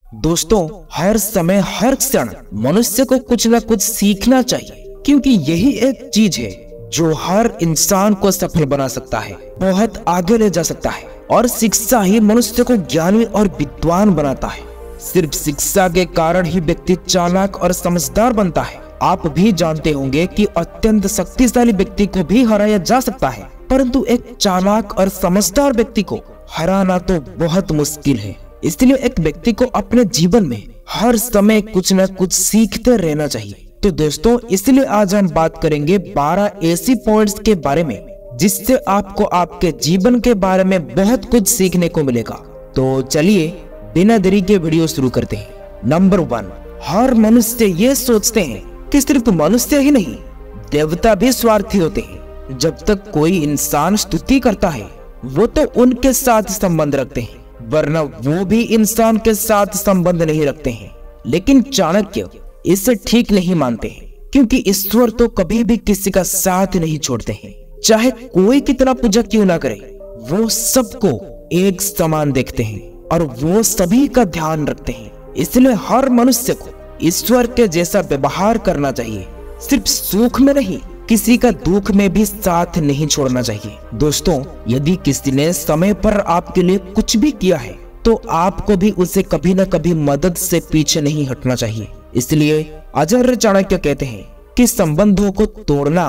दोस्तों, हर समय हर क्षण मनुष्य को कुछ न कुछ सीखना चाहिए, क्योंकि यही एक चीज है जो हर इंसान को सफल बना सकता है, बहुत आगे ले जा सकता है। और शिक्षा ही मनुष्य को ज्ञानी और विद्वान बनाता है। सिर्फ शिक्षा के कारण ही व्यक्ति चालाक और समझदार बनता है। आप भी जानते होंगे कि अत्यंत शक्तिशाली व्यक्ति को भी हराया जा सकता है, परंतु एक चालाक और समझदार व्यक्ति को हराना तो बहुत मुश्किल है। इसलिए एक व्यक्ति को अपने जीवन में हर समय कुछ न कुछ सीखते रहना चाहिए। तो दोस्तों, इसलिए आज हम बात करेंगे 12 ऐसी पॉइंट्स के बारे में जिससे आपको आपके जीवन के बारे में बहुत कुछ सीखने को मिलेगा। तो चलिए बिना देरी के वीडियो शुरू करते हैं। नंबर 1, हर मनुष्य ये सोचते हैं कि सिर्फ मनुष्य ही नहीं, देवता भी स्वार्थी होते हैं। जब तक कोई इंसान स्तुति करता है वो तो उनके साथ संबंध रखते हैं, वरना वो भी इंसान के साथ संबंध नहीं रखते हैं। लेकिन चाणक्य इसे ठीक नहीं मानते हैं, क्योंकि ईश्वर तो कभी भी किसी का साथ नहीं छोड़ते हैं। चाहे कोई कितना पूजा क्यों ना करे, वो सबको एक समान देखते हैं और वो सभी का ध्यान रखते हैं। इसलिए हर मनुष्य को ईश्वर के जैसा व्यवहार करना चाहिए। सिर्फ सुख में नहीं, किसी का दुख में भी साथ नहीं छोड़ना चाहिए। दोस्तों, यदि किसी ने समय पर आपके लिए कुछ भी किया है तो आपको भी उसे कभी न कभी मदद से पीछे नहीं हटना चाहिए। इसलिए आचार्य चाणक्य कहते हैं कि संबंधों को तोड़ना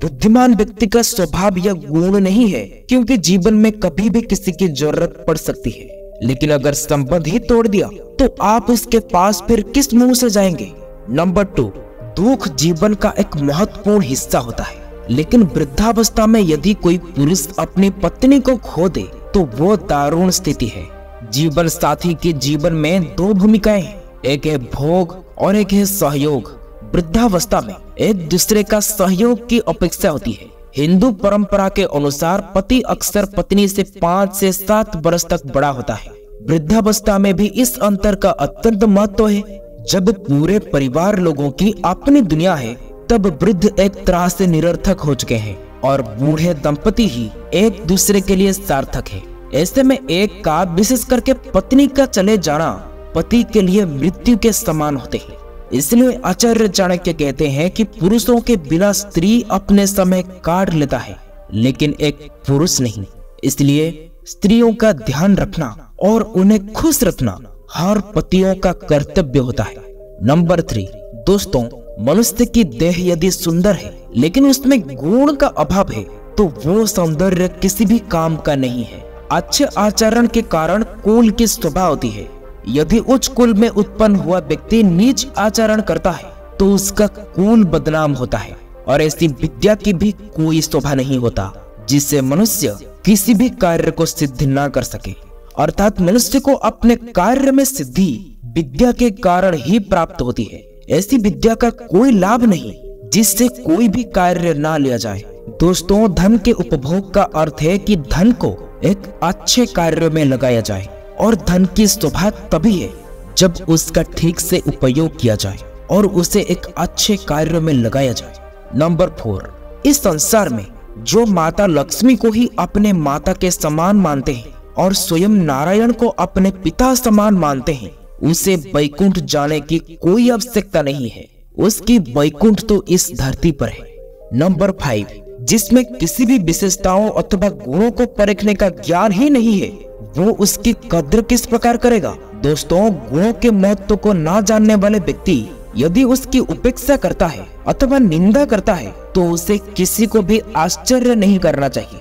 बुद्धिमान व्यक्ति का स्वभाव या गुण नहीं है, क्योंकि जीवन में कभी भी किसी की जरूरत पड़ सकती है। लेकिन अगर संबंध ही तोड़ दिया तो आप उसके पास फिर किस मुंह से जाएंगे। नंबर 2, दुख जीवन का एक महत्वपूर्ण हिस्सा होता है, लेकिन वृद्धावस्था में यदि कोई पुरुष अपनी पत्नी को खो दे तो वो दारुण स्थिति है। जीवन साथी के जीवन में 2 भूमिकाएं हैं, एक है भोग और एक है सहयोग। वृद्धावस्था में एक दूसरे का सहयोग की अपेक्षा होती है। हिंदू परंपरा के अनुसार पति अक्सर पत्नी से 5 से 7 वर्ष तक बड़ा होता है। वृद्धावस्था में भी इस अंतर का अत्यंत महत्व है। जब पूरे परिवार लोगों की अपनी दुनिया है, तब वृद्ध एक तरह से निरर्थक हो चुके हैं और बूढ़े दंपति ही एक दूसरे के लिए सार्थक है। ऐसे में एक का, विशेष करके पत्नी का चले जाना पति के लिए मृत्यु के समान होते हैं। इसलिए आचार्य चाणक्य कहते हैं कि पुरुषों के बिना स्त्री अपने समय काट लेता है, लेकिन एक पुरुष नहीं। इसलिए स्त्रियों का ध्यान रखना और उन्हें खुश रखना हर पतियों का कर्तव्य होता है। नंबर 3, दोस्तों, मनुष्य की देह यदि सुंदर है लेकिन उसमें गुण का अभाव है तो वो सौंदर्य किसी भी काम का नहीं है। अच्छे आचरण के कारण कुल की शोभा होती है। यदि उच्च कुल में उत्पन्न हुआ व्यक्ति नीच आचरण करता है तो उसका कुल बदनाम होता है। और ऐसी विद्या की भी कोई शोभा नहीं होता जिससे मनुष्य किसी भी कार्य को सिद्ध ना कर सके। अर्थात मनुष्य को अपने कार्य में सिद्धि विद्या के कारण ही प्राप्त होती है। ऐसी विद्या का कोई लाभ नहीं जिससे कोई भी कार्य ना लिया जाए। दोस्तों, धन के उपभोग का अर्थ है कि धन को एक अच्छे कार्य में लगाया जाए, और धन की शोभा तभी है जब उसका ठीक से उपयोग किया जाए और उसे एक अच्छे कार्य में लगाया जाए। नंबर 4, इस संसार में जो माता लक्ष्मी को ही अपने माता के समान मानते हैं और स्वयं नारायण को अपने पिता समान मानते हैं, उसे वैकुंठ जाने की कोई आवश्यकता नहीं है। उसकी वैकुंठ तो इस धरती पर है। नंबर 5, जिसमें किसी भी विशेषताओं अथवा गुणों को परखने का ज्ञान ही नहीं है, वो उसकी कद्र किस प्रकार करेगा। दोस्तों, गुणों के महत्व को ना जानने वाले व्यक्ति यदि उसकी उपेक्षा करता है अथवा निंदा करता है तो उसे किसी को भी आश्चर्य नहीं करना चाहिए।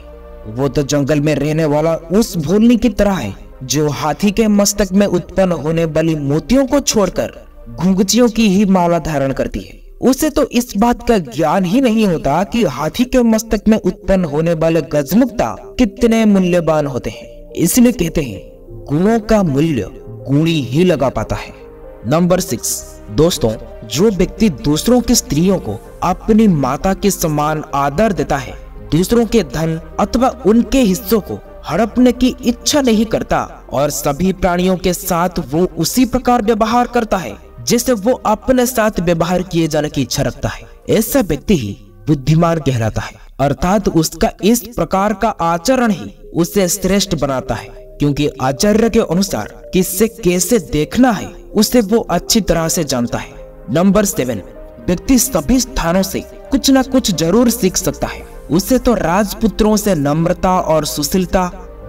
वो तो जंगल में रहने वाला उस भूलनी की तरह है जो हाथी के मस्तक में उत्पन्न होने वाली मोतियों को छोड़कर घुंघचियों की ही माला धारण करती है। उसे तो इस बात का ज्ञान ही नहीं होता कि हाथी के मस्तक में उत्पन्न होने वाले गजमुक्ता कितने मूल्यवान होते हैं। इसलिए कहते हैं गुणों का मूल्य गुणी ही लगा पाता है। नंबर 6, दोस्तों, जो व्यक्ति दूसरों की स्त्रियों को अपनी माता के समान आदर देता है, दूसरों के धन अथवा उनके हिस्सों को हड़पने की इच्छा नहीं करता और सभी प्राणियों के साथ वो उसी प्रकार व्यवहार करता है जैसे वो अपने साथ व्यवहार किए जाने की इच्छा रखता है, ऐसा व्यक्ति ही बुद्धिमान कहलाता है। अर्थात उसका इस प्रकार का आचरण ही उसे श्रेष्ठ बनाता है, क्योंकि आचार्य के अनुसार किससे कैसे देखना है उसे वो अच्छी तरह से जानता है। नंबर 7, व्यक्ति सभी स्थानों से कुछ न कुछ जरूर सीख सकता है। उसे तो राजपुत्रों से नम्रता और सुशीलता,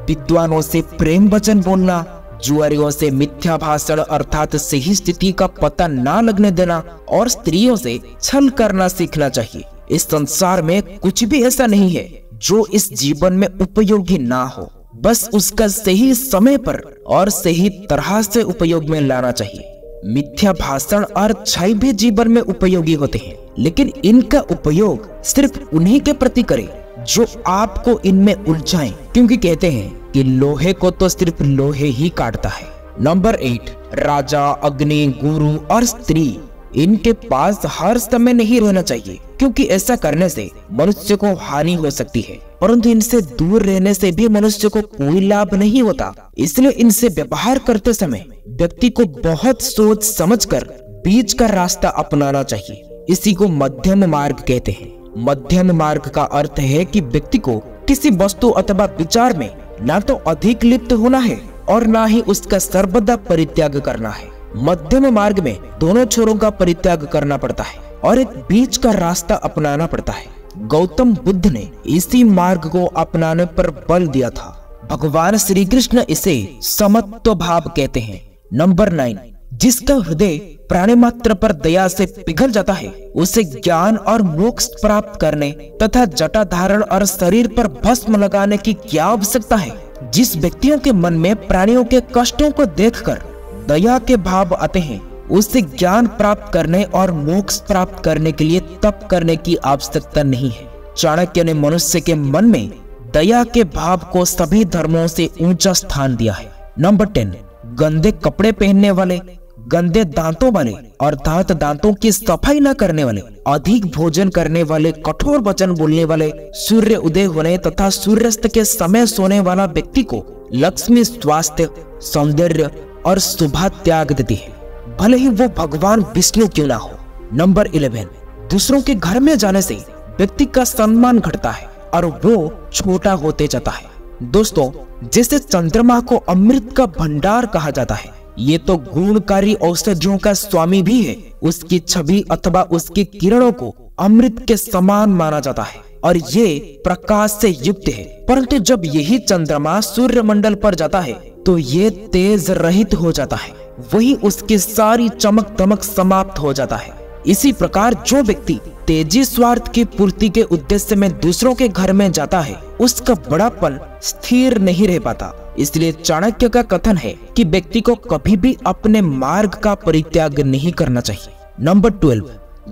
विद्वानों से प्रेम वचन बोलना, जुआरियों से मिथ्या भाषण अर्थात सही स्थिति का पता ना लगने देना और स्त्रियों से छल करना सीखना चाहिए। इस संसार में कुछ भी ऐसा नहीं है जो इस जीवन में उपयोगी ना हो, बस उसका सही समय पर और सही तरह से उपयोग में लाना चाहिए। मिथ्या भाषण और छल भी जीवन में उपयोगी होते हैं, लेकिन इनका उपयोग सिर्फ उन्हीं के प्रति करें जो आपको इनमें उलझाएं, क्योंकि कहते हैं कि लोहे को तो सिर्फ लोहे ही काटता है। नंबर 8, राजा, अग्नि, गुरु और स्त्री इनके पास हर समय नहीं रहना चाहिए, क्योंकि ऐसा करने से मनुष्य को हानि हो सकती है, परंतु इनसे दूर रहने से भी मनुष्य को कोई लाभ नहीं होता। इसलिए इनसे व्यवहार करते समय व्यक्ति को बहुत सोच समझकर बीच का रास्ता अपनाना चाहिए। इसी को मध्यम मार्ग कहते हैं। मध्यम मार्ग का अर्थ है कि व्यक्ति को किसी वस्तु अथवा विचार में ना तो अधिक लिप्त होना है और ना ही उसका सर्वदा परित्याग करना है। मध्यम मार्ग में दोनों छोरों का परित्याग करना पड़ता है और एक बीच का रास्ता अपनाना पड़ता है। गौतम बुद्ध ने इसी मार्ग को अपनाने पर बल दिया था। भगवान श्री कृष्ण इसे समत्व भाव कहते हैं। नंबर 9, जिसका हृदय प्राणी मात्र पर दया से पिघल जाता है उसे ज्ञान और मोक्ष प्राप्त करने तथा जटा धारण और शरीर पर भस्म लगाने की क्या आवश्यकता है। जिस व्यक्तियों के मन में प्राणियों के कष्टों को देखकर दया के भाव आते हैं उससे ज्ञान प्राप्त करने और मोक्ष प्राप्त करने के लिए तप करने की आवश्यकता नहीं है। चाणक्य ने मनुष्य के मन में दया के भाव को सभी धर्मों से ऊंचा स्थान दिया है। नंबर 10, गंदे कपड़े पहनने वाले, गंदे दांतों वाले और दांतों की सफाई न करने वाले, अधिक भोजन करने वाले, कठोर वचन बोलने वाले, सूर्य उदय होने तथा सूर्यास्त के समय सोने वाला व्यक्ति को लक्ष्मी स्वास्थ्य, सौंदर्य और शुभा त्याग देती है, भले ही वो भगवान विष्णु क्यों ना हो। नंबर 11, दूसरों के घर में जाने से व्यक्ति का सम्मान घटता है और वो छोटा होते जाता है। दोस्तों, जैसे चंद्रमा को अमृत का भंडार कहा जाता है, ये तो गुणकारी औषधियों का स्वामी भी है। उसकी छवि अथवा उसकी किरणों को अमृत के समान माना जाता है और ये प्रकाश से युक्त है। परंतु जब यही चंद्रमा सूर्य मंडल पर जाता है तो ये तेज रहित हो जाता है, वही उसकी सारी चमक दमक समाप्त हो जाता है। इसी प्रकार जो व्यक्ति तेजी स्वार्थ की पूर्ति के उद्देश्य में दूसरों के घर में जाता है उसका बड़ापन स्थिर नहीं रह पाता। इसलिए चाणक्य का कथन है कि व्यक्ति को कभी भी अपने मार्ग का परित्याग नहीं करना चाहिए। नंबर 12,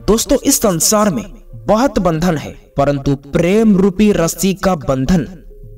दोस्तों, इस संसार में बहुत बंधन है, परंतु प्रेम रूपी रस्सी का बंधन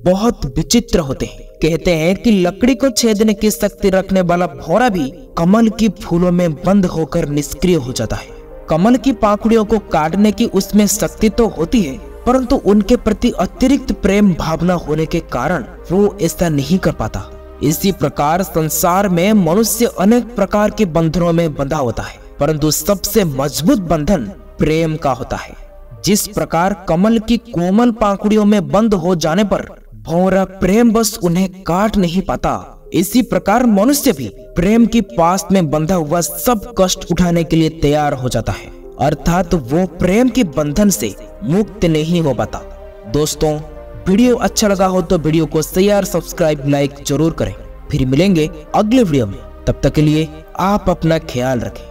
बहुत विचित्र होते हैं। कहते हैं कि लकड़ी को छेदने की शक्ति रखने वाला भौरा भी कमल की फूलों में बंद होकर निष्क्रिय हो जाता है। कमल की पाखुड़ियों को काटने की उसमें शक्ति तो होती है, परंतु उनके प्रति अतिरिक्त प्रेम भावना होने के कारण वो ऐसा नहीं कर पाता। इसी प्रकार संसार में मनुष्य अनेक प्रकार के बंधनों में बंधा होता है, परंतु सबसे मजबूत बंधन प्रेम का होता है। जिस प्रकार कमल की कोमल पाखुड़ियों में बंद हो जाने पर भौरा प्रेम बस उन्हें काट नहीं पाता, इसी प्रकार मनुष्य भी प्रेम की पास में बंधा हुआ सब कष्ट उठाने के लिए तैयार हो जाता है, अर्थात वो प्रेम के बंधन से मुक्त नहीं हो पाता। दोस्तों, वीडियो अच्छा लगा हो तो वीडियो को शेयर, सब्सक्राइब, लाइक जरूर करें। फिर मिलेंगे अगले वीडियो में, तब तक के लिए आप अपना ख्याल रखें।